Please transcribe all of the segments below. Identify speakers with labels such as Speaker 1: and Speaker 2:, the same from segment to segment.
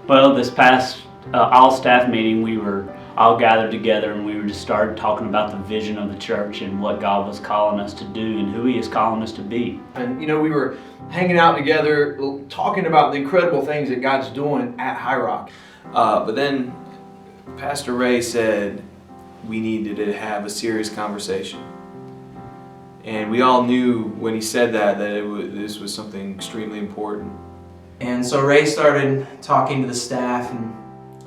Speaker 1: Well, this past all staff meeting, we were all gathered together and we were just started talking about the vision of the church and what God was calling us to do and who He is calling us to be.
Speaker 2: And we were hanging out together, talking about the incredible things that God's doing at High Rock.
Speaker 3: But then Pastor Ray said we needed to have a serious conversation. And we all knew when he said that this was something extremely important.
Speaker 4: And so Ray started talking to the staff and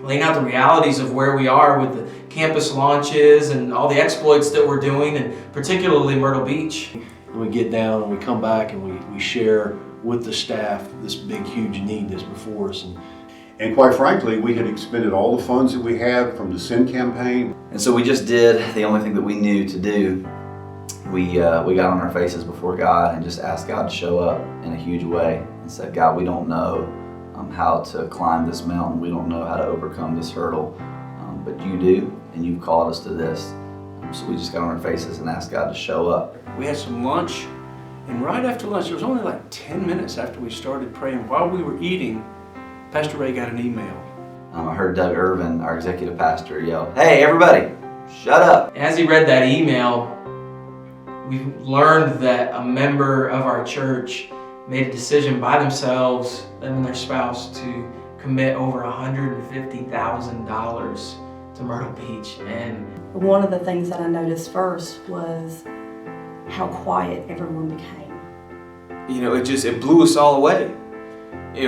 Speaker 4: laying out the realities of where we are with the campus launches and all the exploits that we're doing, and particularly Myrtle Beach.
Speaker 5: And we get down and we come back and we share with the staff this big, huge need that's before us.
Speaker 6: And quite frankly, we had expended all the funds that we had from the Send campaign.
Speaker 7: And so we just did the only thing that we knew to do. We got on our faces before God and just asked God to show up in a huge way and said, God, we don't know how to climb this mountain. We don't know how to overcome this hurdle, but you do, and you've called us to this. So we just got on our faces and asked God to show up.
Speaker 8: We had some lunch, and right after lunch, it was only like 10 minutes after we started praying. While we were eating, Pastor Ray got an email.
Speaker 7: I heard Doug Irvin, our executive pastor, yell, "Hey, everybody, shut up."
Speaker 4: As he read that email, we learned that a member of our church made a decision by themselves, them and their spouse, to commit over $150,000 to Myrtle Beach. And
Speaker 9: one of the things that I noticed first was how quiet everyone became.
Speaker 3: It blew us all away.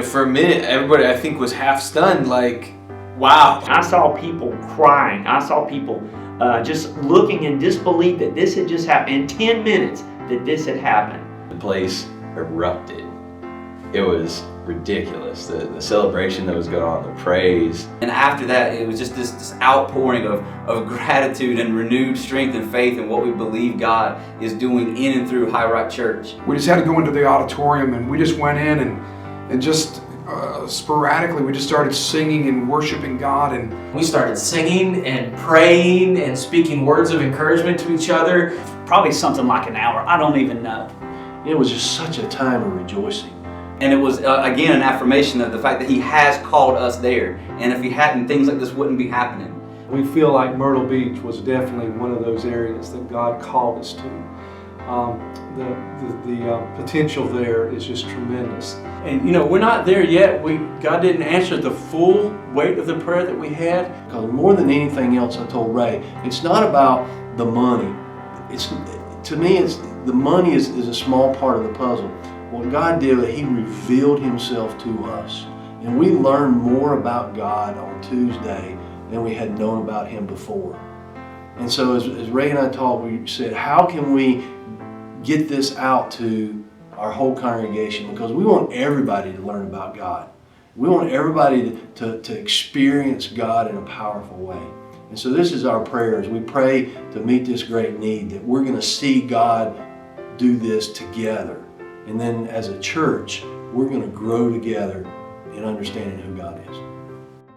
Speaker 3: For a minute, everybody I think was half stunned, like, wow.
Speaker 10: I saw people crying. I saw people just looking in disbelief that this had just happened. In 10 minutes that this had happened.
Speaker 11: The place erupted. It was ridiculous. The celebration that was going on, the praise.
Speaker 7: And after that, it was just this outpouring of gratitude and renewed strength and faith in what we believe God is doing in and through High Rock Church.
Speaker 12: We just had to go into the auditorium, and we just went in and just sporadically we just started singing and worshiping God. And
Speaker 4: we started singing and praying and speaking words of encouragement to each other.
Speaker 1: Probably something like an hour, I don't even know.
Speaker 5: It was just such a time of rejoicing.
Speaker 7: And it was, again, an affirmation of the fact that He has called us there. And if He hadn't, things like this wouldn't be happening.
Speaker 13: We feel like Myrtle Beach was definitely one of those areas that God called us to. The potential there is just tremendous.
Speaker 8: And we're not there yet. God didn't answer the full weight of the prayer that we had.
Speaker 5: Because more than anything else, I told Ray, it's not about the money. To me, the money is a small part of the puzzle. What God did, He revealed Himself to us. And we learned more about God on Tuesday than we had known about Him before. And so as Ray and I talked, we said, how can we get this out to our whole congregation? Because we want everybody to learn about God. We want everybody to experience God in a powerful way. And so this is our prayer as we pray to meet this great need, that we're going to see God do this together. And then as a church, we're going to grow together in understanding who God is.